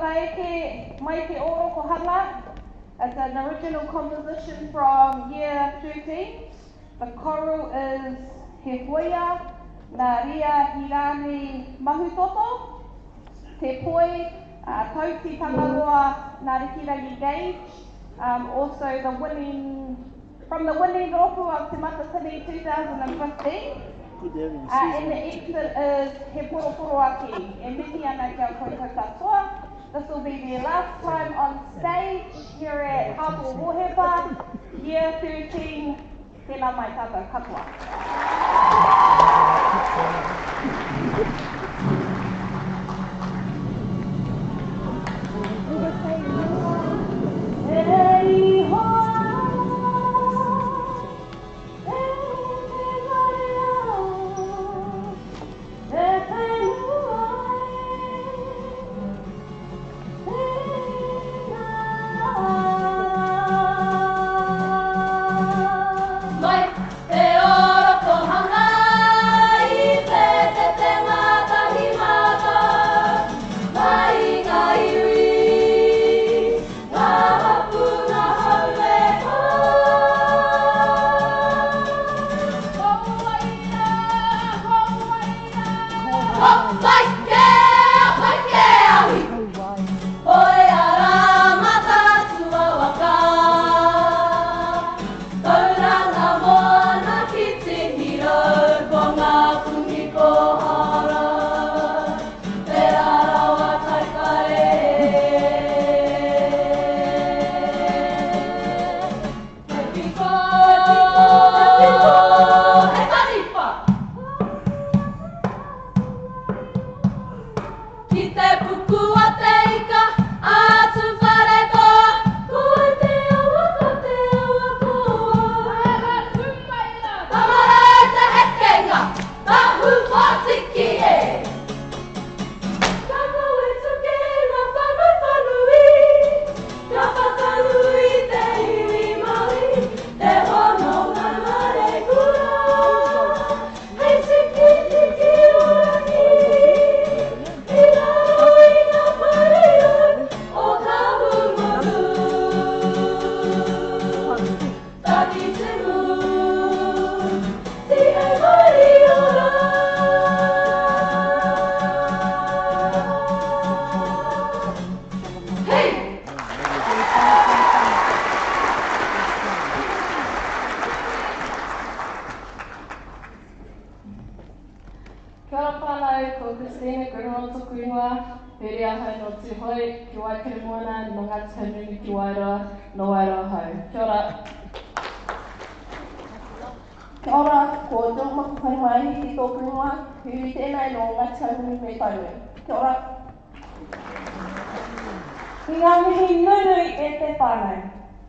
whakaeke mai te oro ko hanga. It's an original composition from year 13. The choral is He Hoia, Nā Ria Hirani Mahutoto, Te Poi, Tauti Tangaroa, Ngāti Kirangi Gauge. Also from the winning rōpū of Te Matatini 2015. And the exit is He Poroporo Aki, and Niki ana kia koutou katoa. This will be their last time on stage here at Harbour Wohepa, year 13, tēnā mai tātou katoa.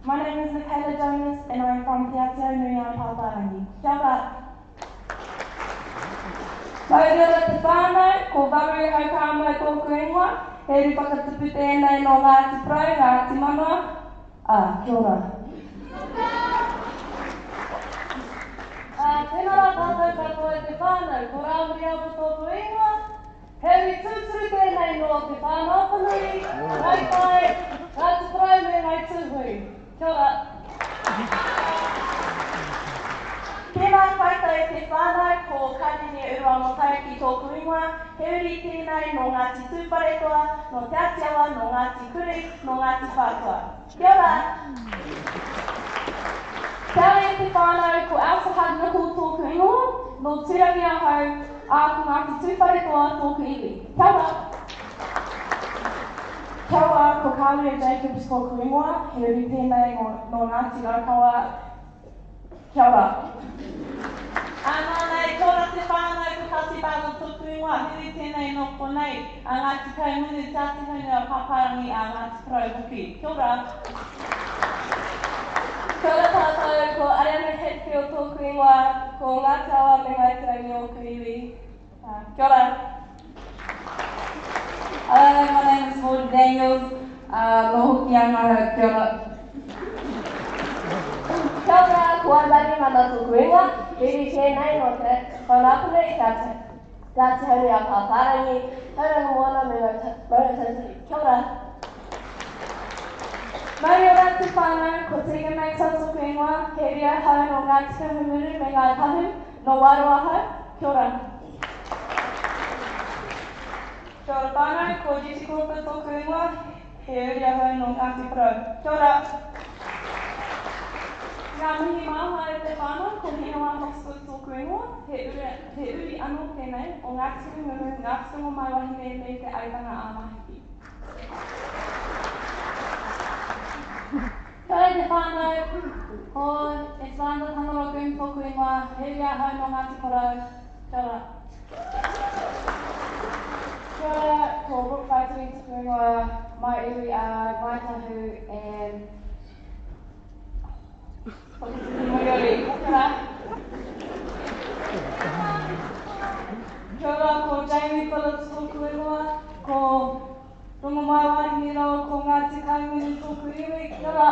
My name is Michaela Jonas and I'm from Te Aotearoa Paparangi. Kia ora. Taurua te whānau, ko Waru Haukāmua tōku ingoa, he ri whakatupu tēnei no Ngāti Prau, Ngāti Manoa. Kia ora. Tēnā rā tātou katoa e te whānau, ko Rāwiri Awa tōku ingoa, he ri tūturu tēnei no te whānau whanui, Ngāi Tai, Ngāti Prau me Ngāi Tūhui. Kia ora. Tēnā koutou e te whānau ko Karine Urua no Taiki tōku ingoa, he uri tēnei no Ngāti Tūwharetoa, no Te Atiawa, no Ngāti Kuri, no Ngāti Whātua. Kia ora! Kia ora e te whānau ko Elsa Hagnuku tōku ingoa, no Turangi Ahau, ko Ngāti Tūwharetoa tōku iwi. Kia ora! Kia ora ko Kālia Jacobs tōku ingoa, he uri tēnei no Ngāti Raukawa. Kia ora! Nānei, kia ora te whānau ko Tati Bāgo tōku ingoa, hiri tēnei no konei, Ngāti Kaimunu, Te Ātihuni o Paparangi, Ngāti Prau hoki. Kia ora! Kia ora tātou, ko Ariana Hetfield tōku ingoa, ko Ngāti Awa me Ngāi Turangi o Kuiwi. Kia ora! Hello, my name is Maud Daniels, no hoki anga, kia ora. Kia ora, ko Andari Mana tōku ingoa, hiri tēnei no te whanapune i Te Ātihuni o Paparangi, tauranga moana me Ngāi Tūrangi. Kia ora. Mai ora te whānau, ko Tika mai tautoku ingoa, he ria hau no ngā tika humuru me ngā tahu, no waroa hau, kia ora. Kia ora whānau, ko Jiti Kōpū tōku ingoa, he ria hau no Ngāti Parau. Kia ora. Ngā mihi māha e te whānau, ko Hinoa Hospital tōku ingoa, he uri anō tēnei o ngā tika humuru, ngā whitongo mai wahine me te aitanga āmahiki. Kia te whānau, ko Esvanda Tanarogun tōku ingoa, he ria hau no Ngāti Parau. Kia ora. Kia ora, ko Brooke Whaitiri tōku ingoa, mai iwi a Ngāi Tahu and Moriori. Kia ora. Kia ora, ko Jamie Phillips tōku ingoa, ko Rongo mai wahine rau ko Ngāti Kaimini tōku iwi. Kia ora.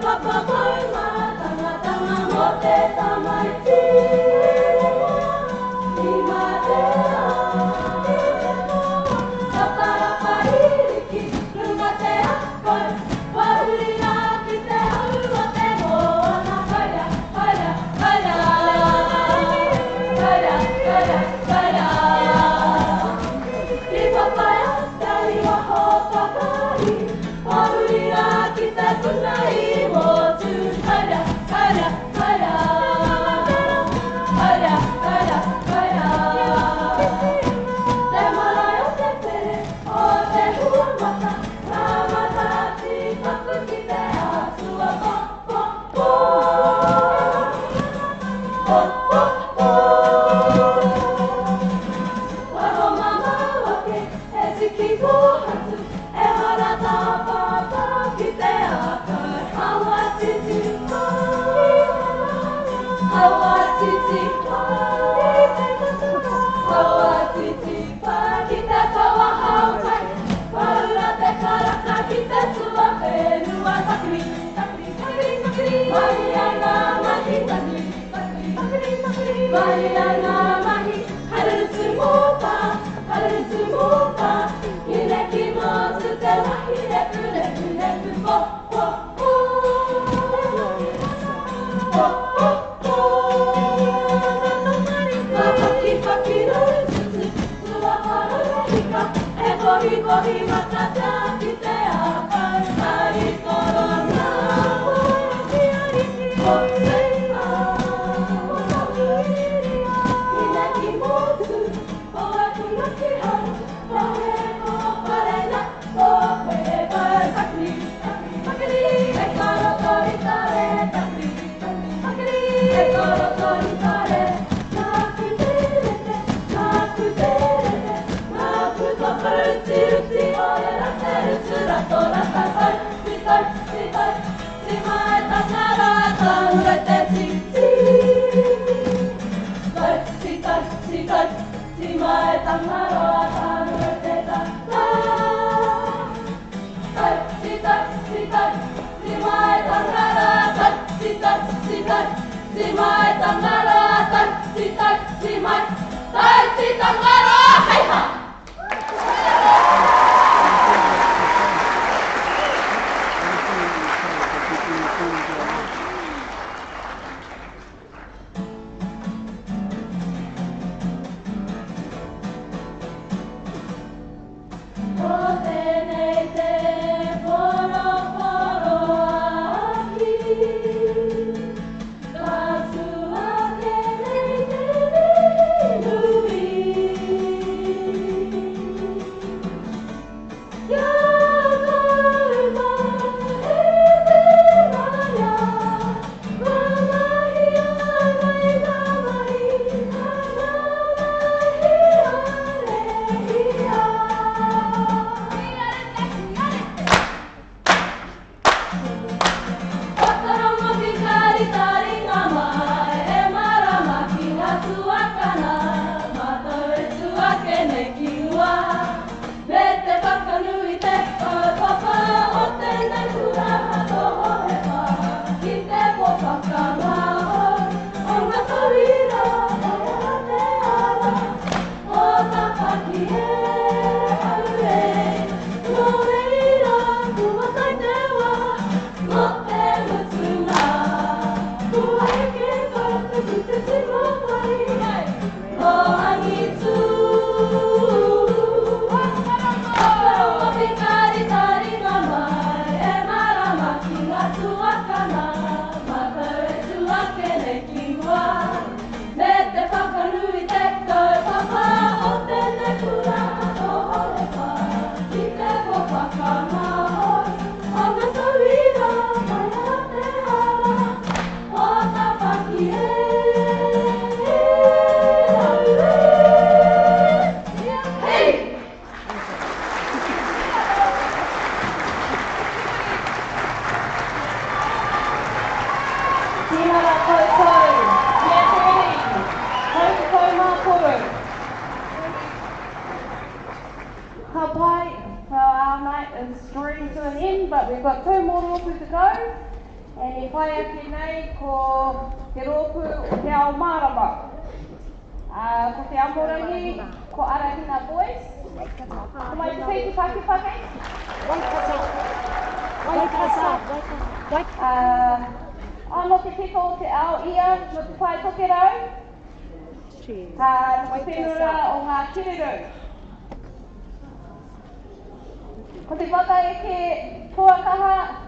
Papa, Ano te piko te ao ia no te whai tokerau. No te whenua o ngā kiriru. Ko te waka e ke tuakaha